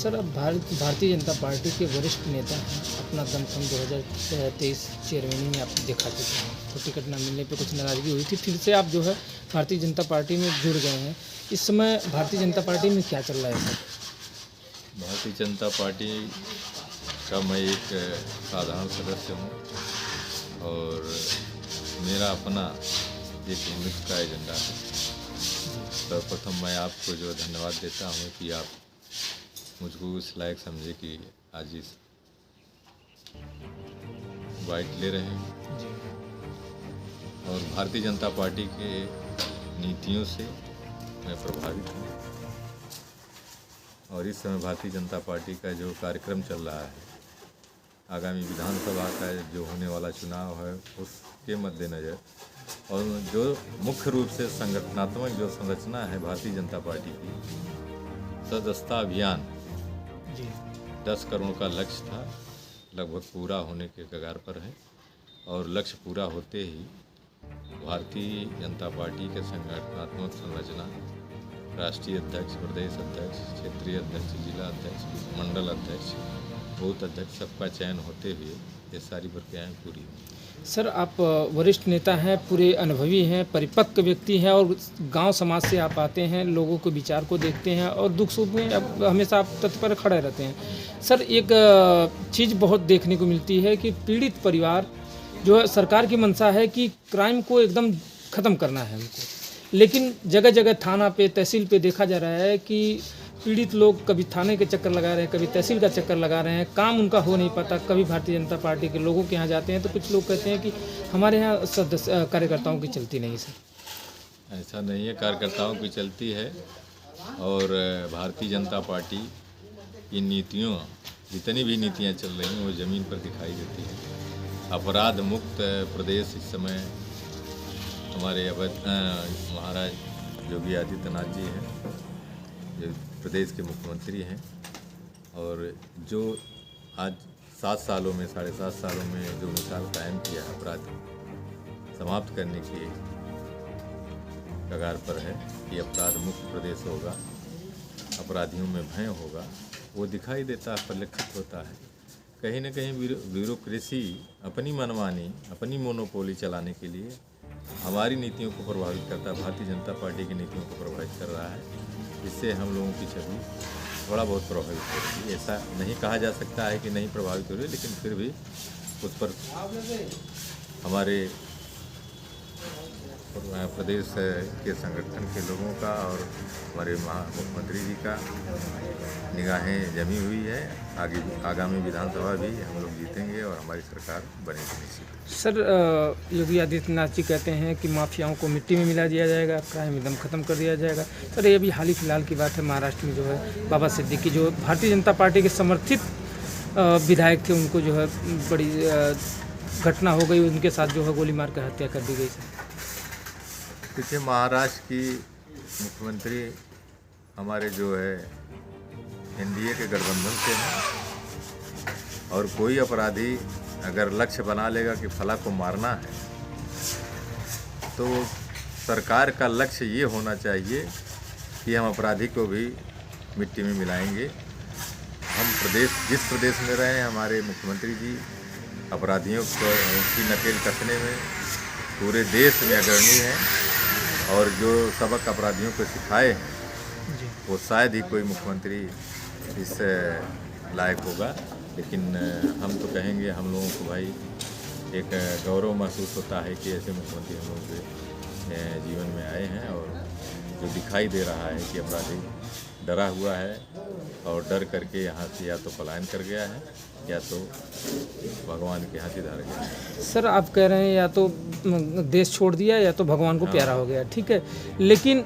Sir, अब Bharatiya Janata party के वरिष्ठ नेता हैं, अपना दमखम 2023 चेयरमैनी में आप दिखा चुके हैं, तो टिकट न मिलने पे कुछ नाराज़गी हुई थी, फिर से आप जो है भारतीय जनता पार्टी में जुड़ गए हैं। इस समय भारतीय जनता पार्टी में क्या चल रहा है सर? भारतीय जनता पार्टी का मैं एक साधारण सदस्य हूँ और मेरा अपना एक हिंदुत्व का एजेंडा है। सर्वप्रथम मैं आपको जो धन्यवाद देता हूँ कि आप मुझको इस लायक समझे कि आज इस बाइट ले रहे हैं। जी। और भारतीय जनता पार्टी के नीतियों से मैं प्रभावित हूँ और इस समय भारतीय जनता पार्टी का जो कार्यक्रम चल रहा है, आगामी विधानसभा का जो होने वाला चुनाव है उसके मद्देनज़र और जो मुख्य रूप से संगठनात्मक जो संरचना है भारतीय जनता पार्टी की, सदस्यता अभियान जी। 10 करोड़ का लक्ष्य था, लगभग पूरा होने के कगार पर है और लक्ष्य पूरा होते ही भारतीय जनता पार्टी के संगठनात्मक संरचना, राष्ट्रीय अध्यक्ष, प्रदेश अध्यक्ष, क्षेत्रीय अध्यक्ष, जिला अध्यक्ष, मंडल अध्यक्ष, बूथ अध्यक्ष सबका चयन होते हुए ये सारी प्रक्रियाएँ पूरी हुई। सर, आप वरिष्ठ नेता हैं, पूरे अनुभवी हैं, परिपक्व व्यक्ति हैं और गांव समाज से आप आते हैं, लोगों के विचार को देखते हैं और दुख सुख में हमेशा आप तत्पर खड़े रहते हैं। सर, एक चीज़ बहुत देखने को मिलती है कि पीड़ित परिवार जो है, सरकार की मंशा है कि क्राइम को एकदम ख़त्म करना है उनको, लेकिन जगह जगह थाना पे, तहसील पे देखा जा रहा है कि पीड़ित लोग कभी थाने के चक्कर लगा रहे हैं, कभी तहसील का चक्कर लगा रहे हैं, काम उनका हो नहीं पाता। कभी भारतीय जनता पार्टी के लोगों के यहाँ जाते हैं तो कुछ लोग कहते हैं कि हमारे यहाँ सदस्य कार्यकर्ताओं की चलती नहीं सर। ऐसा नहीं है, कार्यकर्ताओं की चलती है और भारतीय जनता पार्टी की नीतियों, जितनी भी नीतियाँ चल रही हैं वो ज़मीन पर दिखाई देती है। अपराध मुक्त प्रदेश इस समय हमारे महाराज योगी आदित्यनाथ जी हैं, जो प्रदेश के मुख्यमंत्री हैं और जो आज 7 सालों में, 7.5 सालों में जो मिसाल कायम किया है अपराध समाप्त करने की कगार पर है कि अपराध मुक्त प्रदेश होगा, अपराधियों में भय होगा, वो दिखाई देता है, परिलक्षित होता है। कहीं न कहीं ब्यूरोक्रेसी अपनी मनमानी, अपनी मोनोपोली चलाने के लिए हमारी नीतियों को प्रभावित करता है, भारतीय जनता पार्टी की नीतियों को प्रभावित कर रहा है। इससे हम लोगों की छवि थोड़ा बहुत प्रभावित हो रही है। ऐसा नहीं कहा जा सकता है कि नहीं प्रभावित हो रही है, लेकिन फिर भी उस पर हमारे प्रदेश के संगठन के लोगों का और हमारे मुख्यमंत्री जी का निगाहें जमी हुई है। आगामी विधानसभा भी हम लोग जीतेंगे और हमारी सरकार बनेगी निश्चित। सर, योगी आदित्यनाथ जी कहते हैं कि माफियाओं को मिट्टी में मिला दिया जाएगा, क्राइम एकदम ख़त्म कर दिया जाएगा। सर, ये अभी हाल ही फिलहाल की बात है, महाराष्ट्र में जो है बाबा सिद्दीकी जो भारतीय जनता पार्टी के समर्थित विधायक थे, उनको जो है बड़ी घटना हो गई, उनके साथ जो है गोली मार कर हत्या कर दी गई। सर, देखिए, महाराष्ट्र की मुख्यमंत्री हमारे जो है एनडीए के गठबंधन से हैं और कोई अपराधी अगर लक्ष्य बना लेगा कि फला को मारना है तो सरकार का लक्ष्य ये होना चाहिए कि हम अपराधी को भी मिट्टी में मिलाएंगे। हम जिस प्रदेश में रहे हैं, हमारे मुख्यमंत्री जी अपराधियों को की नकेल कसने में पूरे देश में अग्रणी हैं और जो सबक अपराधियों को सिखाए हैं वो शायद ही कोई मुख्यमंत्री इस लायक होगा। लेकिन हम तो कहेंगे, हम लोगों को भाई एक गौरव महसूस होता है कि ऐसे मुख्यमंत्री हम लोगों के जीवन में आए हैं और जो दिखाई दे रहा है कि अपराधी डरा हुआ है और डर करके यहाँ से या तो पलायन कर गया है या तो भगवान के हाथ धार गया है। सर, आप कह रहे हैं या तो देश छोड़ दिया या तो भगवान को प्यारा हो गया, ठीक है, लेकिन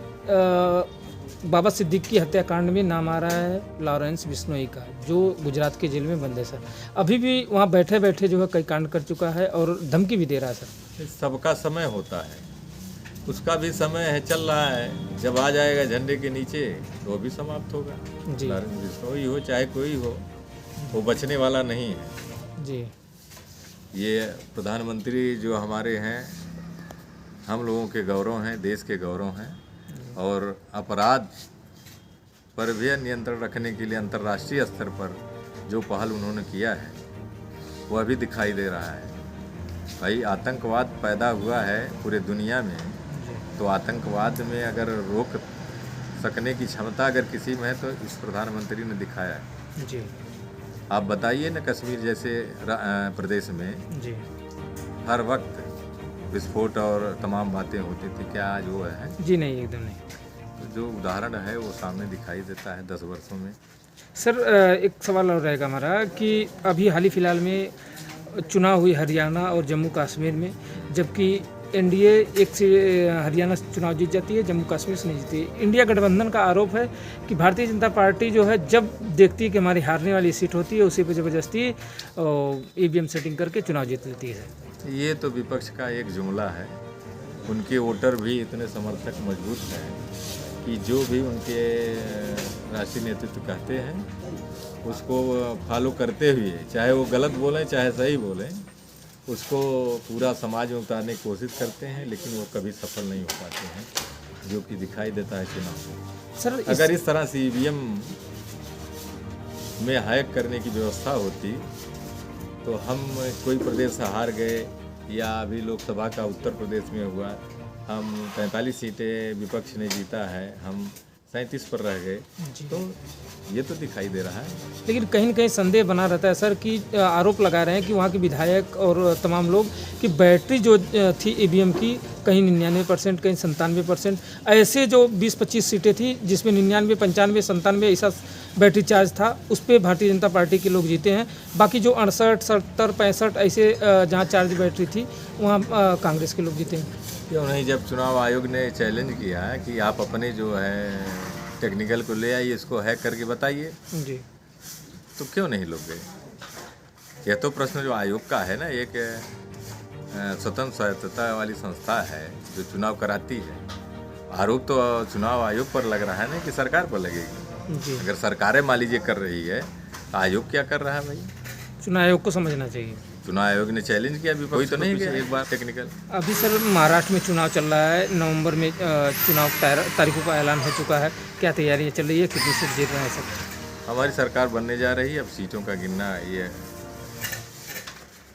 बाबा सिद्दीकी हत्याकांड में नाम आ रहा है लॉरेंस बिश्नोई का, जो गुजरात के जेल में बंद है। सर, अभी भी वहाँ बैठे बैठे जो है कई कांड कर चुका है और धमकी भी दे रहा है। सर, सबका समय होता है, उसका भी समय है, चल रहा है। जब आ जाएगा झंडे के नीचे तो वो भी समाप्त होगा। लॉरेंस बिश्नोई हो चाहे कोई हो, वो बचने वाला नहीं है जी। ये प्रधानमंत्री जो हमारे हैं, हम लोगों के गौरव हैं, देश के गौरव हैं और अपराध पर भी नियंत्रण रखने के लिए अंतर्राष्ट्रीय स्तर पर जो पहल उन्होंने किया है वह भी दिखाई दे रहा है। भाई आतंकवाद पैदा हुआ है पूरे दुनिया में, तो आतंकवाद में अगर रोक सकने की क्षमता अगर किसी में है तो इस प्रधानमंत्री ने दिखाया है। जी आप बताइए ना, कश्मीर जैसे प्रदेश में जी हर वक्त विस्फोट और तमाम बातें होती थी, क्या आज वो है? जी नहीं, एकदम नहीं। तो जो उदाहरण है वो सामने दिखाई देता है 10 वर्षों में। सर एक सवाल और रहेगा हमारा कि अभी हाल ही फिलहाल में चुनाव हुई हरियाणा और जम्मू कश्मीर में, जबकि एनडीए एक से हरियाणा से चुनाव जीत जाती है, जम्मू कश्मीर से नहीं जीती। इंडिया गठबंधन का आरोप है कि भारतीय जनता पार्टी जो है जब देखती है कि हमारी हारने वाली सीट होती है उसी पर ज़बरदस्ती ईवीएम सेटिंग करके चुनाव जीत लेती है। ये तो विपक्ष का एक जुमला है। उनके वोटर भी इतने समर्थक मजबूत हैं कि जो भी उनके राष्ट्रीय नेतृत्व कहते हैं उसको फॉलो करते हुए, चाहे वो गलत बोलें चाहे सही बोलें, उसको पूरा समाज में उतारने की कोशिश करते हैं, लेकिन वो कभी सफल नहीं हो पाते हैं, जो कि दिखाई देता है चुनाव में। सर अगर इस तरह से ईवीएम में हैक करने की व्यवस्था होती तो हम कोई प्रदेश से हार गए, या अभी लोकसभा का उत्तर प्रदेश में हुआ, हम 43 सीटें विपक्ष ने जीता है, हम 37 पर रह गए, तो ये तो दिखाई दे रहा है। लेकिन कहीं न कहीं संदेह बना रहता है सर कि आरोप लगा रहे हैं कि वहाँ के विधायक और तमाम लोग कि बैटरी जो थी ईवीएम की कहीं 99%, कहीं 97%, ऐसे जो 20-25 सीटें थी जिसमें 99, 95, 97 ऐसा बैटरी चार्ज था, उस पर भारतीय जनता पार्टी के लोग जीते हैं। बाकी जो 68, 70, 65 ऐसे जहाँ चार्ज बैटरी थी वहाँ कांग्रेस के लोग जीते हैं। क्यों नहीं, जब चुनाव आयोग ने चैलेंज किया है कि आप अपने जो है टेक्निकल को ले आइए, इसको हैक करके बताइए, जी, तो क्यों नहीं लोग गए? यह तो प्रश्न जो आयोग का है ना, एक स्वतंत्र स्वायत्तता वाली संस्था है जो चुनाव कराती है। आरोप तो चुनाव आयोग पर लग रहा है ना कि सरकार पर लगेगी। जी। अगर सरकारें मान लीजिए कर रही है तो आयोग क्या कर रहा है भाई? चुनाव आयोग को समझना चाहिए। चुनाव आयोग ने चैलेंज किया, अभी कोई तो नहीं गया एक बार टेक्निकल। अभी सर महाराष्ट्र में चुनाव चल रहा है, नवंबर में चुनाव तारीखों का ऐलान हो चुका है, क्या तैयारियां चल रही है, कितनी सीट जीत रहे हैं सर? हमारी सरकार बनने जा रही है, अब सीटों का गिनना ये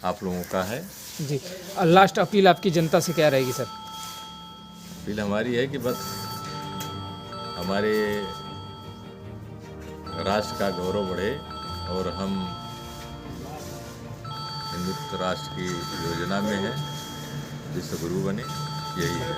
आप लोगों का है। जी, लास्ट अपील आपकी जनता से क्या रहेगी सर? अपील हमारी है कि बस हमारे राष्ट्र का गौरव बढ़े और हम हिंदुत्व राष्ट्र की योजना में है, विश्व गुरु बने, यही है।